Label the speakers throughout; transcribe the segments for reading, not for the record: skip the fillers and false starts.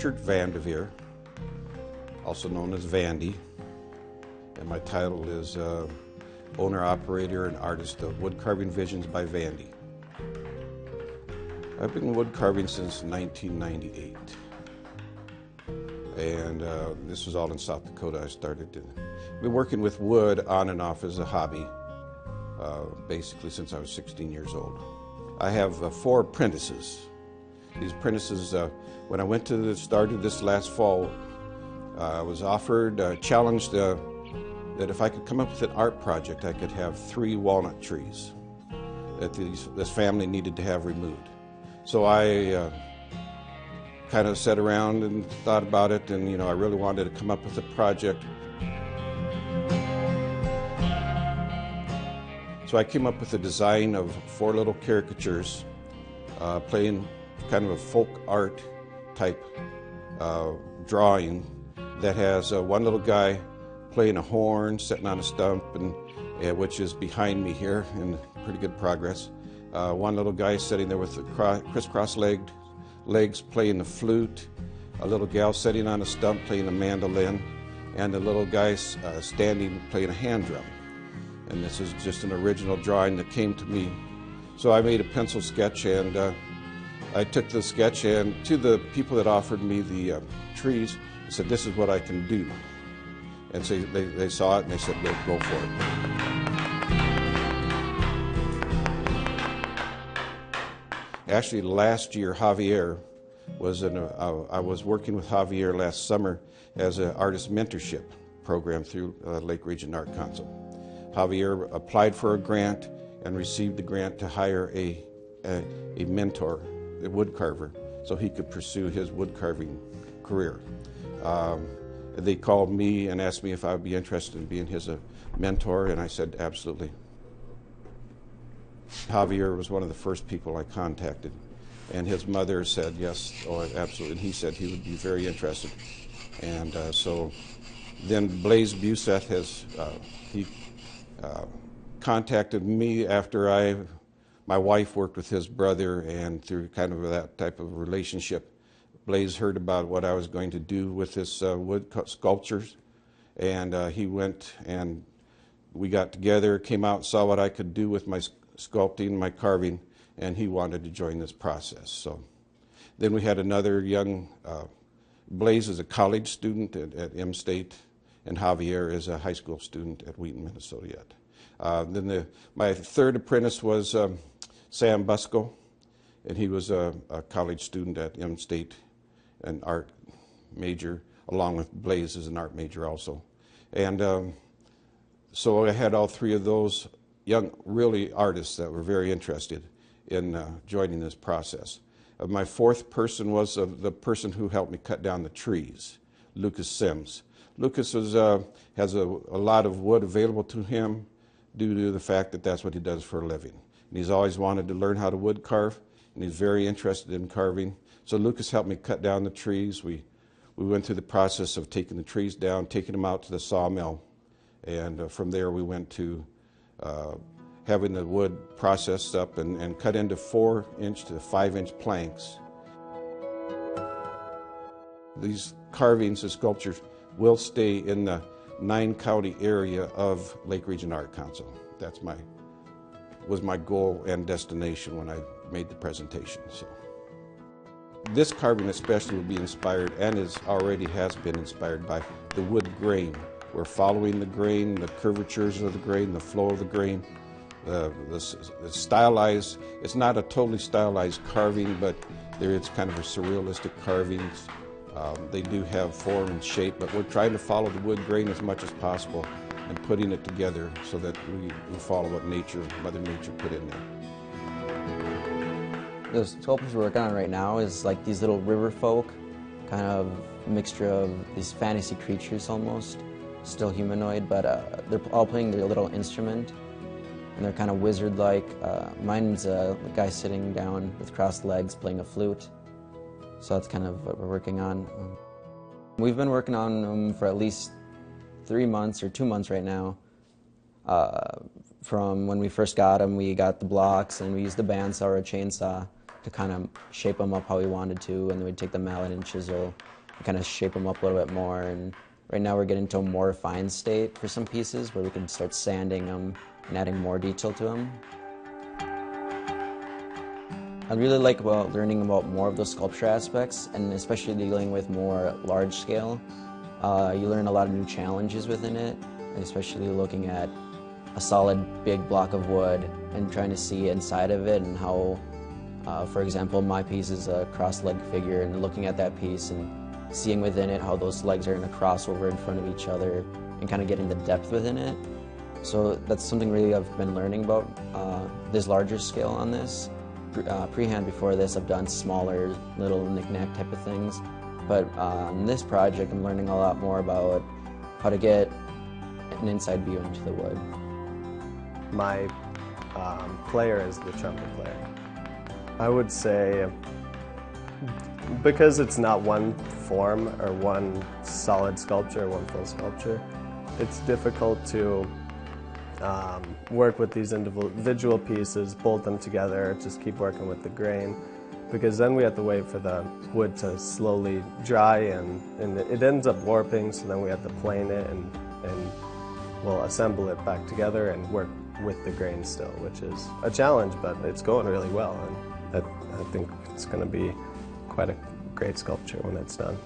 Speaker 1: Richard Vandeveer, also known as Vandy, and my title is owner, operator, and artist of Wood Carving Visions by Vandy. I've been wood carving since 1998, and this was all in South Dakota. I started to be working with wood on and off as a hobby, basically since I was 16 years old. I have 4 apprentices. These apprentices, when I went to started this last fall, I was offered, challenged that if I could come up with an art project, I could have 3 walnut trees that this family needed to have removed. So I kind of sat around and thought about it, and I really wanted to come up with a project. So I came up with a design of 4 little caricatures playing kind of a folk art type drawing that has one little guy playing a horn, sitting on a stump, and which is behind me here in pretty good progress. One little guy sitting there with the crisscross legs playing the flute, a little gal sitting on a stump playing a mandolin, and a little guy standing playing a hand drum. And this is just an original drawing that came to me. So I made a pencil sketch, and I took the sketch and to the people that offered me the trees, I said, "This is what I can do." And so they saw it and they said, "Go for it." Actually, last year, Javier was I was working with Javier last summer as an artist mentorship program through Lake Region Art Council. Javier applied for a grant and received the grant to hire a mentor, a wood carver, so he could pursue his wood carving career. They called me and asked me if I would be interested in being his mentor, and I said absolutely. Javier was one of the first people I contacted, and his mother said yes, absolutely, and he said he would be very interested. And so then Blaise Buseth contacted me after my wife worked with his brother, and through kind of that type of relationship, Blaise heard about what I was going to do with this wood sculptures, and he went and we got together, came out, saw what I could do with my sculpting, my carving, and he wanted to join this process. So then we had another young, Blaise is a college student at M State, and Javier is a high school student at Wheaton, Minnesota yet. Then my third apprentice was Sam Busco, and he was a college student at M State, an art major, along with Blaise as an art major also. And so I had all 3 of those young, really artists that were very interested in joining this process. My 4th person was the person who helped me cut down the trees, Lucas Sims. Lucas has a lot of wood available to him due to the fact that that's what he does for a living. And he's always wanted to learn how to wood carve, and he's very interested in carving. So Lucas helped me cut down the trees. We went through the process of taking the trees down, taking them out to the sawmill, and from there we went to having the wood processed up and cut into 4-inch to 5-inch planks. These carvings and sculptures will stay in the 9-county area of Lake Region Art Council. That was my goal and destination when I made the presentation. So this carving especially will be inspired, and already has been inspired by the wood grain. We're following the grain, the curvatures of the grain, the flow of the grain. The stylized, it's not a totally stylized carving, but it's kind of a surrealistic carvings. They do have form and shape, but we're trying to follow the wood grain as much as possible and putting it together so that we follow what Mother Nature put in there.
Speaker 2: The sculptures we're working on right now is like these little river folk, kind of mixture of these fantasy creatures almost, still humanoid, but they're all playing their little instrument, and they're kind of wizard-like. Mine's a guy sitting down with crossed legs playing a flute, so that's kind of what we're working on. We've been working on them for at least 3 months or 2 months right now. From when we first got them, we got the blocks and we used the bandsaw or a chainsaw to kind of shape them up how we wanted to, and then we'd take the mallet and chisel and kind of shape them up a little bit more. And right now we're getting to a more refined state for some pieces where we can start sanding them and adding more detail to them. I really like learning about more of those sculpture aspects, and especially dealing with more large scale. You learn a lot of new challenges within it, especially looking at a solid big block of wood and trying to see inside of it, and how, for example, my piece is a cross-legged figure, and looking at that piece and seeing within it how those legs are in a crossover in front of each other and kind of getting the depth within it. So that's something really I've been learning about this larger scale on this. Pre-hand before this, I've done smaller little knick-knack type of things, but on this project I'm learning a lot more about how to get an inside view into the wood.
Speaker 3: My player is the trumpet player. I would say, because it's not one form or one solid sculpture or one full sculpture, it's difficult to work with these individual pieces, bolt them together, just keep working with the grain, because then we have to wait for the wood to slowly dry, and it ends up warping, so then we have to plane it and we'll assemble it back together and work with the grain still, which is a challenge, but it's going really well, and I think it's going to be quite a great sculpture when it's done.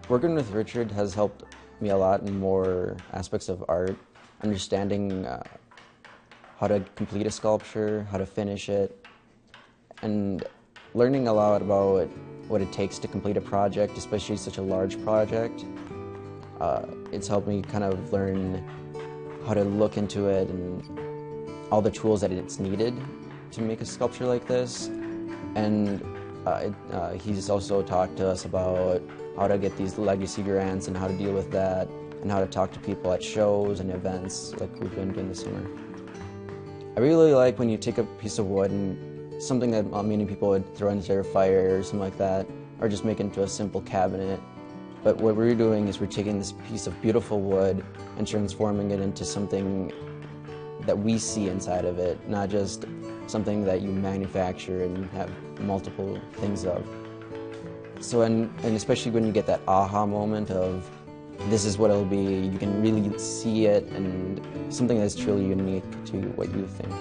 Speaker 2: Working with Richard has helped me a lot in more aspects of art, understanding how to complete a sculpture, how to finish it, and learning a lot about what it takes to complete a project, especially such a large project. It's helped me kind of learn how to look into it and all the tools that it's needed to make a sculpture like this. And he's also talked to us about how to get these legacy grants and how to deal with that, and how to talk to people at shows and events like we've been doing this summer. I really like when you take a piece of wood and something that many people would throw into their fire or something like that, or just make into a simple cabinet. But what we're doing is we're taking this piece of beautiful wood and transforming it into something that we see inside of it, not just something that you manufacture and have multiple things of. So, and especially when you get that aha moment of, this is what it'll be, you can really see it, and something that's truly unique to what you think.